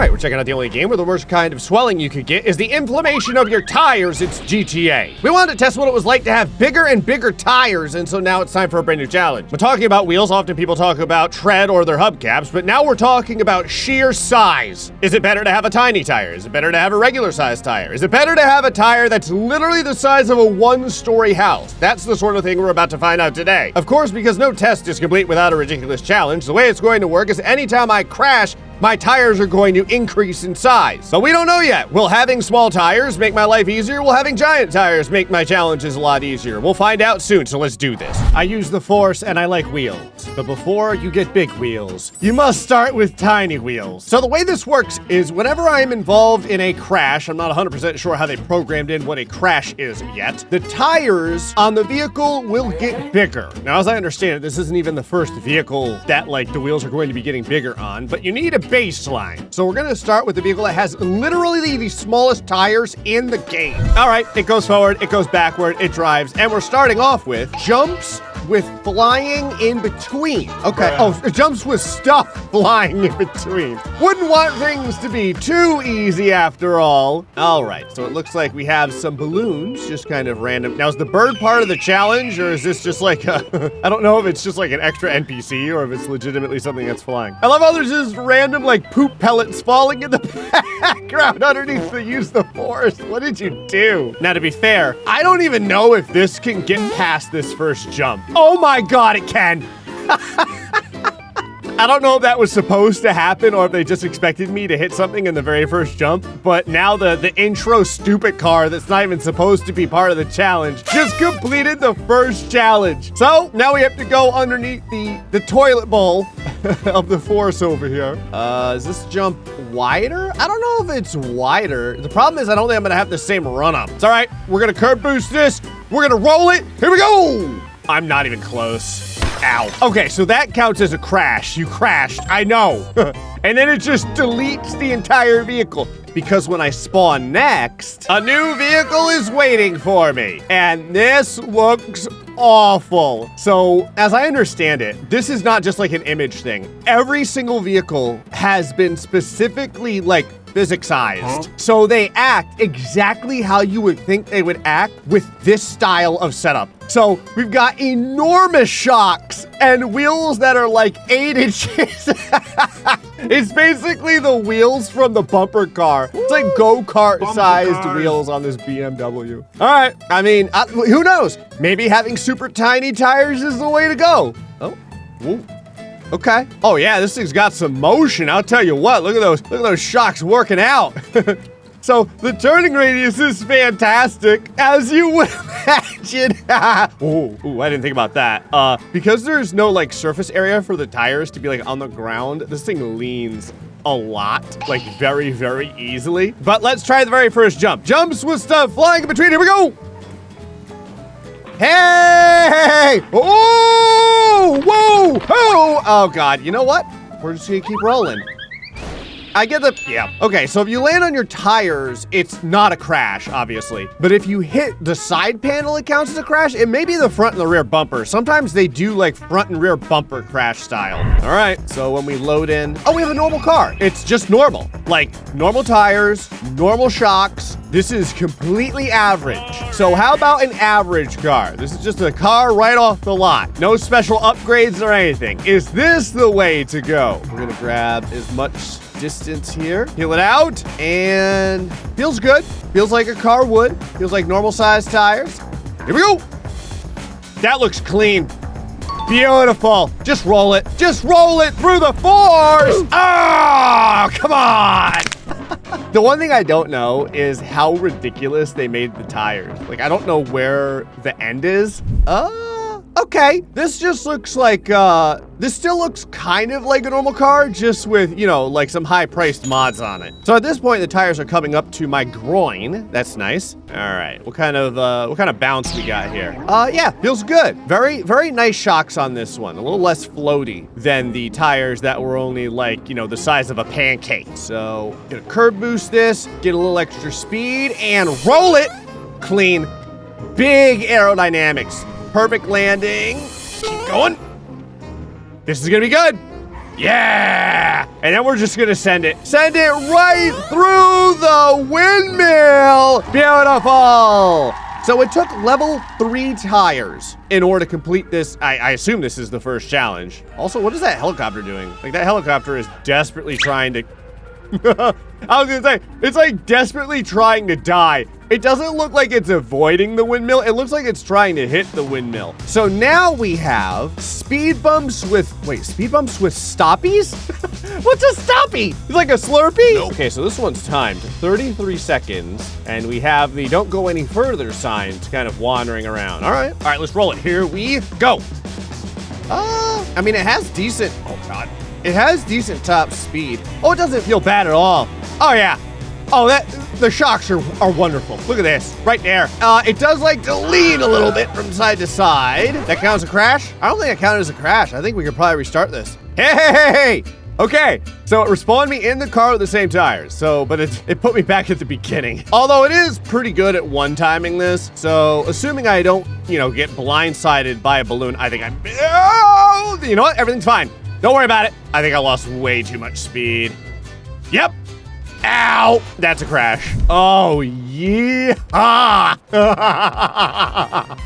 right, we're checking out the only game where the worst kind of swelling you could get is the inflammation of your tires. It's GTA. We wanted to test what it was like to have bigger and bigger tires, and so now it's time for a brand new challenge. When talking about wheels, often people talk about tread or their hubcaps, but now we're talking about sheer size. Is it better to have a tiny tire? Is it better to have a regular size tire? Is it better to have a tire that's literally the size of a one-story house? That's the sort of thing we're about to find out today. Of course, because no test is complete without a ridiculous challenge, the way it's going to work is anytime I crash, my tires are going to increase in size. But we don't know yet. Will having small tires make my life easier? Will having giant tires make my challenges a lot easier? We'll find out soon, so let's do this. I use the Force and I like wheels. But before you get big wheels, you must start with tiny wheels. So the way this works is whenever I'm involved in a crash, I'm not 100% sure how they programmed in what a crash is yet, the tires on the vehicle will get bigger. Now, as I understand it, this isn't even the first vehicle that like the wheels are going to be getting bigger on, but you need a baseline. So we're gonna start with the vehicle that has literally the smallest tires in the game. All right, it goes forward, it goes backward, it drives, and we're starting off with jumps with flying in between. Okay, oh, it jumps with stuff flying in between. Wouldn't want things to be too easy after all. All right, so it looks like we have some balloons, just kind of random. Now, is the bird part of the challenge, or is this just like a, I don't know if it's just like an extra NPC or if it's legitimately something that's flying. I love how there's just random like poop pellets falling in the background underneath the use the Force. What did you do? Now, to be fair, I don't even know if this can get past this first jump. Oh my God, it can. I don't know if that was supposed to happen or if they just expected me to hit something in the very first jump, but now the intro stupid car that's not even supposed to be part of the challenge just completed the first challenge. So now we have to go underneath the toilet bowl of the Force over here. Is this jump wider? I don't know if it's wider. The problem is I don't think I'm gonna have the same run up. It's all right, we're gonna curb boost this. We're gonna roll it, here we go. I'm not even close. Ow. Okay, so that counts as a crash. You crashed, I know. And then it just deletes the entire vehicle. Because when I spawn next, a new vehicle is waiting for me. And this looks awful. So, as I understand it, this is not just like an image thing. Every single vehicle has been specifically like physicsized. So they act exactly how you would think they would act with this style of setup. So we've got enormous shocks and wheels that are like 8 inches. It's basically the wheels from the bumper car. It's like go-kart sized wheels on this BMW. All right, I mean, who knows? Maybe having super tiny tires is the way to go. Oh, whoa. Okay. Oh yeah, this thing's got some motion. I'll tell you what, look at those shocks working out. So the turning radius is fantastic, as you would imagine. Ooh, I didn't think about that. Because there's no like surface area for the tires to be like on the ground, this thing leans a lot, like very, very easily. But let's try the very first jump. Jumps with stuff flying in between, here we go. Hey! Oh! Whoa! Oh! Oh, God. You know what? We're just gonna keep rolling. I get the, yeah. Okay, so if you land on your tires, it's not a crash, obviously. But if you hit the side panel, it counts as a crash. It may be the front and the rear bumper. Sometimes they do like front and rear bumper crash style. All right, so when we load in, oh, we have a normal car. It's just normal. Like normal tires, normal shocks. This is completely average. So how about an average car? This is just a car right off the lot. No special upgrades or anything. Is this the way to go? We're gonna grab as much distance here, peel it out, and feels good. Feels like a car would. Feels like normal sized tires. Here we go. That looks clean. Beautiful. Just roll it. Just roll it through the Force. Oh, come on. The one thing I don't know is how ridiculous they made the tires. Like, I don't know where the end is. Okay. This just looks like, this still looks kind of like a normal car, just with, you know, like some high-priced mods on it. So at this point, the tires are coming up to my groin. That's nice. All right. What kind of bounce we got here? Yeah, feels good. Very, very nice shocks on this one. A little less floaty than the tires that were only like, you know, the size of a pancake. So, gonna curb boost this, get a little extra speed, and roll it. Clean. Big aerodynamics. Perfect landing. Keep going. This is gonna be good. Yeah! And then we're just gonna send it right through the windmill. Beautiful. So it took level 3 tires in order to complete this. I assume this is the first challenge. Also, what is that helicopter doing? Like, that helicopter is desperately trying to... I was gonna say, it's like desperately trying to die. It doesn't look like it's avoiding the windmill. It looks like it's trying to hit the windmill. So now we have speed bumps with, wait, speed bumps with stoppies? What's a stoppie? It's like a Slurpee? Nope. Okay, so this one's timed 33 seconds, and we have the don't go any further signs kind of wandering around. All right, let's roll it. Here we go. I mean, it has decent, oh God. It has decent top speed. Oh, it doesn't feel bad at all. Oh yeah. Oh, the shocks are wonderful. Look at this, right there. It does like to lean a little bit from side to side. That counts as a crash? I don't think it counted as a crash. I think we could probably restart this. Hey. Okay, so it respawned me in the car with the same tires. So, but it put me back at the beginning. Although it is pretty good at one-timing this. So, assuming I don't, get blindsided by a balloon, I think oh, you know what? Everything's fine. Don't worry about it. I think I lost way too much speed. Yep. Ow! That's a crash. Oh, yeah.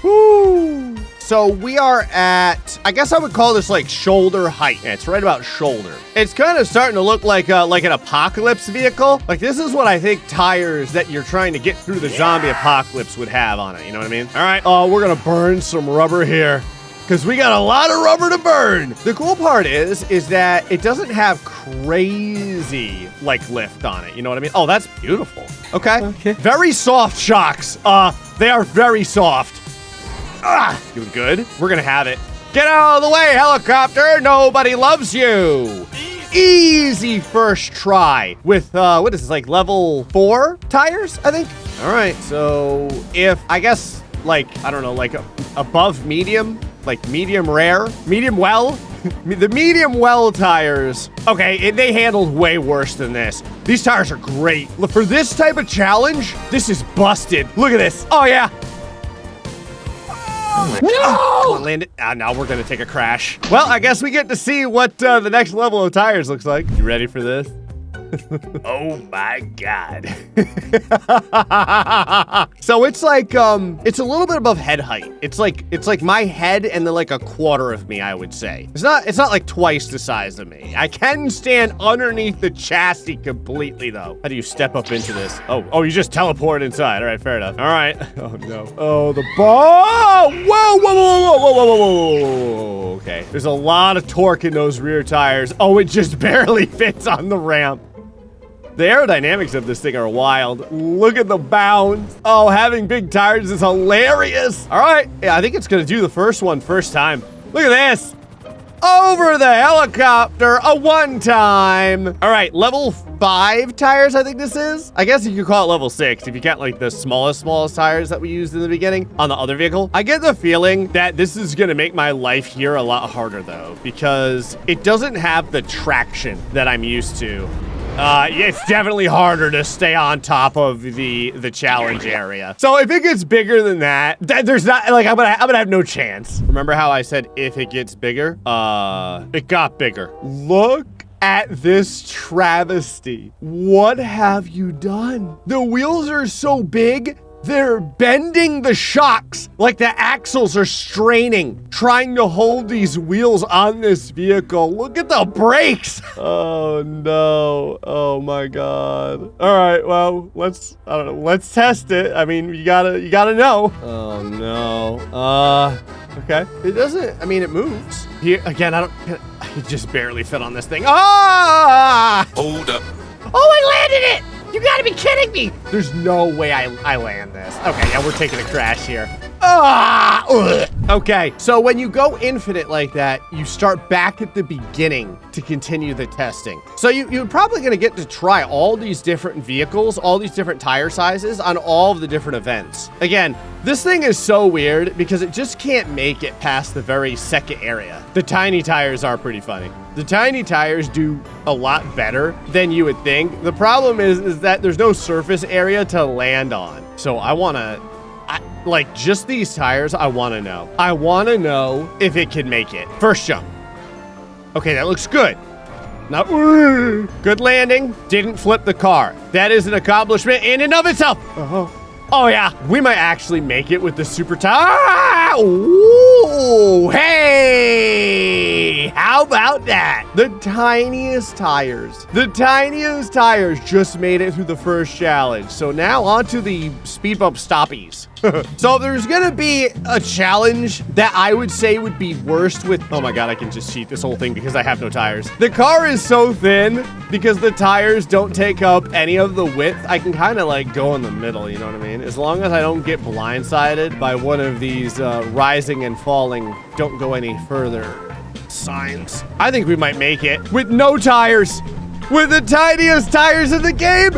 Woo. So we are at, I guess I would call this like shoulder height. Yeah, it's right about shoulder. It's kind of starting to look like an apocalypse vehicle. Like, this is what I think tires that you're trying to get through the zombie apocalypse would have on it. You know what I mean? All right. Oh, we're going to burn some rubber here, because we got a lot of rubber to burn. The cool part is that it doesn't have crazy like lift on it. You know what I mean? Oh, that's beautiful. Okay. Very soft shocks. They are very soft. Doing good. We're gonna have it. Get out of the way, helicopter. Nobody loves you. Easy first try with, what is this, like level 4 tires, I think? All right, so if, I guess, like, I don't know, like above medium, like medium rare, medium well, the medium well tires. Okay, they handled way worse than this. These tires are great. Look, for this type of challenge, this is busted. Look at this. Oh yeah. No! Come on, land it. Now we're gonna take a crash. Well, I guess we get to see what the next level of tires looks like. You ready for this? Oh my God. So it's like, it's a little bit above head height. It's like my head and then like a quarter of me, I would say. It's not like twice the size of me. I can stand underneath the chassis completely though. How do you step up into this? Oh, you just teleport inside. All right, fair enough. All right. Oh no. Oh, the ball. Whoa. Okay. There's a lot of torque in those rear tires. Oh, it just barely fits on the ramp. The aerodynamics of this thing are wild. Look at the bounds. Oh, having big tires is hilarious. All right. Yeah, I think it's going to do the first one first time. Look at this. Over the helicopter, a one time. All right, level 5 tires, I think this is. I guess you could call it level 6 if you count like the smallest tires that we used in the beginning on the other vehicle. I get the feeling that this is gonna make my life here a lot harder though, because it doesn't have the traction that I'm used to. It's definitely harder to stay on top of the challenge area. So if it gets bigger than that, there's not, like, I'm gonna have no chance. Remember how I said if it gets bigger? It got bigger. Look at this travesty. What have you done? The wheels are so big, they're bending the shocks, like the axles are straining, trying to hold these wheels on this vehicle. Look at the brakes. Oh no. Oh my God. All right, well, let's test it. I mean, you gotta know. Oh no. Okay. It doesn't, I mean, it moves. Here, again, I just barely fit on this thing. Ah! Hold up. Oh, I landed it! You gotta be kidding me! There's no way I land this. Okay, yeah, we're taking a crash here. Ah! Ugh. Okay, so when you go infinite like that, you start back at the beginning to continue the testing. So you're probably gonna get to try all these different vehicles, all these different tire sizes on all of the different events. Again, this thing is so weird because it just can't make it past the very second area. The tiny tires are pretty funny. The tiny tires do a lot better than you would think. The problem is that there's no surface area to land on. So like just these tires, I wanna know. I wanna know if it can make it. First jump. Okay, that looks good. Now, good landing. Didn't flip the car. That is an accomplishment in and of itself. Oh yeah, we might actually make it with the super tire. Ooh, hey, how about that? The tiniest tires just made it through the first challenge. So now on to the speed bump stoppies. So there's gonna be a challenge that I would say would be worst with, oh my God, I can just cheat this whole thing because I have no tires. The car is so thin because the tires don't take up any of the width. I can kind of like go in the middle, you know what I mean? As long as I don't get blindsided by one of these rising and falling, don't go any further signs. I think we might make it with no tires, with the tiniest tires in the game.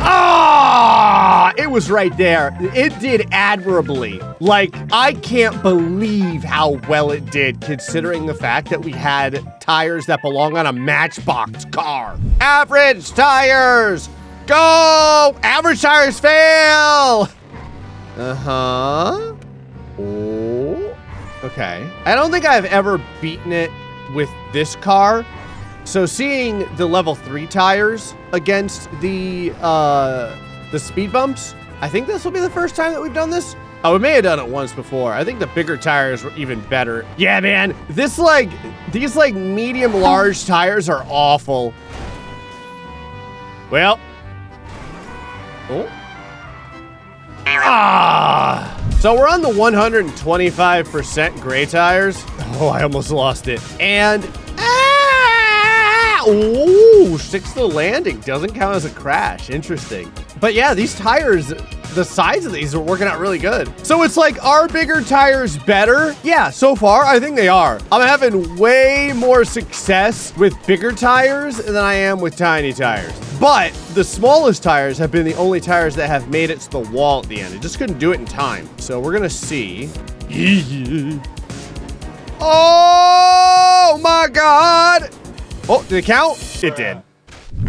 Ah, it was right there. It did admirably. Like, I can't believe how well it did considering the fact that we had tires that belong on a Matchbox car. Average tires, go! Average tires fail! Oh, okay. I don't think I've ever beaten it with this car. So seeing the level 3 tires against the speed bumps, I think this will be the first time that we've done this. Oh, we may have done it once before. I think the bigger tires were even better. Yeah, man, these medium large tires are awful. Well. Oh. Ah. So we're on the 125% gray tires. Oh, I almost lost it. And ooh, sticks to the landing. Doesn't count as a crash. Interesting. But yeah, these tires, the size of these are working out really good. So it's like, are bigger tires better? Yeah, so far, I think they are. I'm having way more success with bigger tires than I am with tiny tires. But the smallest tires have been the only tires that have made it to the wall at the end. It just couldn't do it in time. So we're gonna see. Oh my God. Oh, did it count? It did.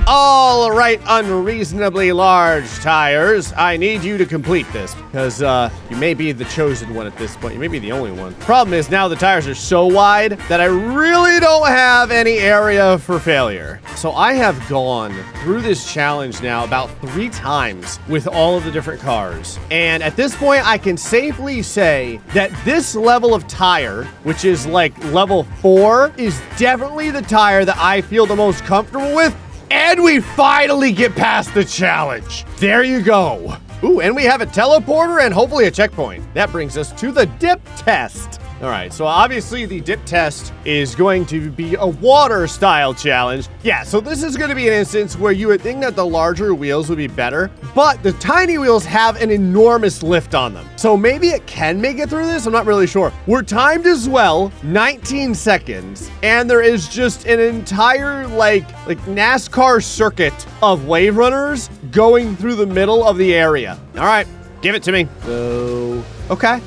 All right, unreasonably large tires. I need you to complete this because you may be the chosen one at this point. You may be the only one. Problem is now the tires are so wide that I really don't have any area for failure. So I have gone through this challenge now about 3 times with all of the different cars. And at this point, I can safely say that this level of tire, which is like level 4, is definitely the tire that I feel the most comfortable with. And we finally get past the challenge. There you go. Ooh, and we have a teleporter and hopefully a checkpoint. That brings us to the dip test. All right, so obviously the dip test is going to be a water style challenge. Yeah, so this is gonna be an instance where you would think that the larger wheels would be better, but the tiny wheels have an enormous lift on them. So maybe it can make it through this, I'm not really sure. We're timed as well, 19 seconds, and there is just an entire like NASCAR circuit of wave runners going through the middle of the area. All right, give it to me. So, okay.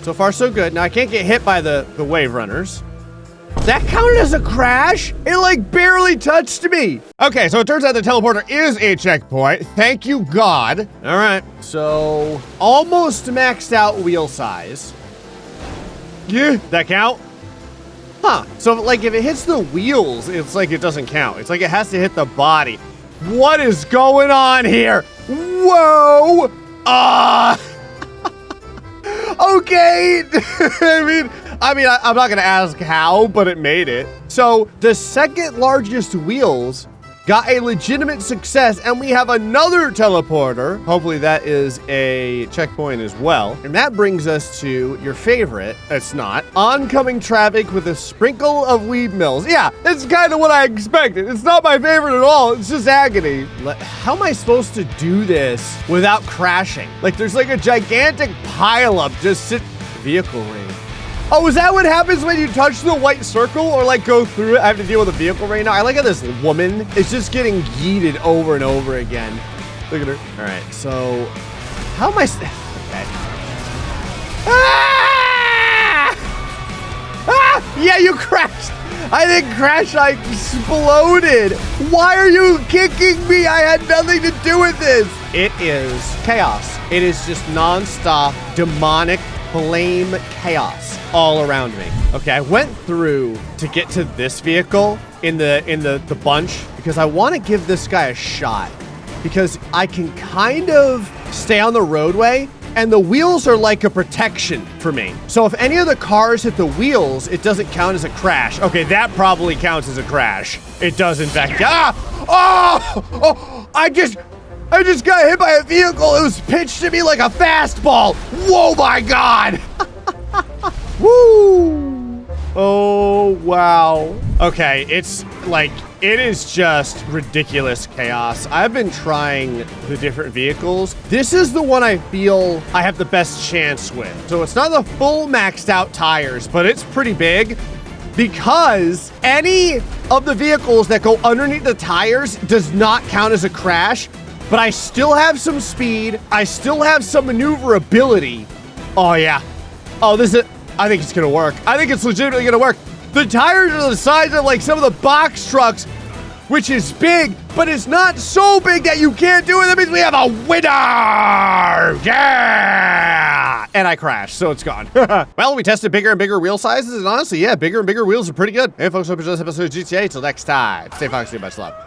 So far, so good. Now, I can't get hit by the wave runners. That counted as a crash? It, like, barely touched me. Okay, so it turns out the teleporter is a checkpoint. Thank you, God. All right, so almost maxed out wheel size. Yeah, that count? Huh, so, like, if it hits the wheels, it's like it doesn't count. It's like it has to hit the body. What is going on here? Whoa! Okay. I mean, I'm not gonna ask how, but it made it. So the second largest wheels got a legitimate success, and we have another teleporter. Hopefully that is a checkpoint as well. And that brings us to your favorite. It's not. Oncoming traffic with a sprinkle of weed mills. Yeah, that's kind of what I expected. It's not my favorite at all. It's just agony. How am I supposed to do this without crashing? Like, there's like a gigantic pileup just vehicle ring. Oh, is that what happens when you touch the white circle or like go through it? I have to deal with a vehicle right now. I like how this woman is just getting yeeted over and over again. Look at her. All right, so how am I? Okay. Ah! Ah! Yeah, you crashed. I didn't crash. I exploded. Why are you kicking me? I had nothing to do with this. It is chaos. It is just nonstop demonic flame chaos all around me. Okay, I went through to get to this vehicle in the bunch because I want to give this guy a shot because I can kind of stay on the roadway and the wheels are like a protection for me. So if any of the cars hit the wheels, it doesn't count as a crash. Okay, that probably counts as a crash. It does in fact. I just got hit by a vehicle. It was pitched to me like a fastball. Whoa, my God. Woo. Oh, wow. Okay, it's like, it is just ridiculous chaos. I've been trying the different vehicles. This is the one I feel I have the best chance with. So it's not the full maxed out tires, but it's pretty big because any of the vehicles that go underneath the tires does not count as a crash, but I still have some speed. I still have some maneuverability. Oh yeah. Oh, I think it's gonna work. I think it's legitimately gonna work. The tires are the size of like some of the box trucks, which is big, but it's not so big that you can't do it. That means we have a winner! Yeah! And I crashed, so it's gone. Well, we tested bigger and bigger wheel sizes, and honestly, yeah, bigger and bigger wheels are pretty good. Hey folks, hope you enjoyed this episode of GTA. Till next time, stay foxy, much love.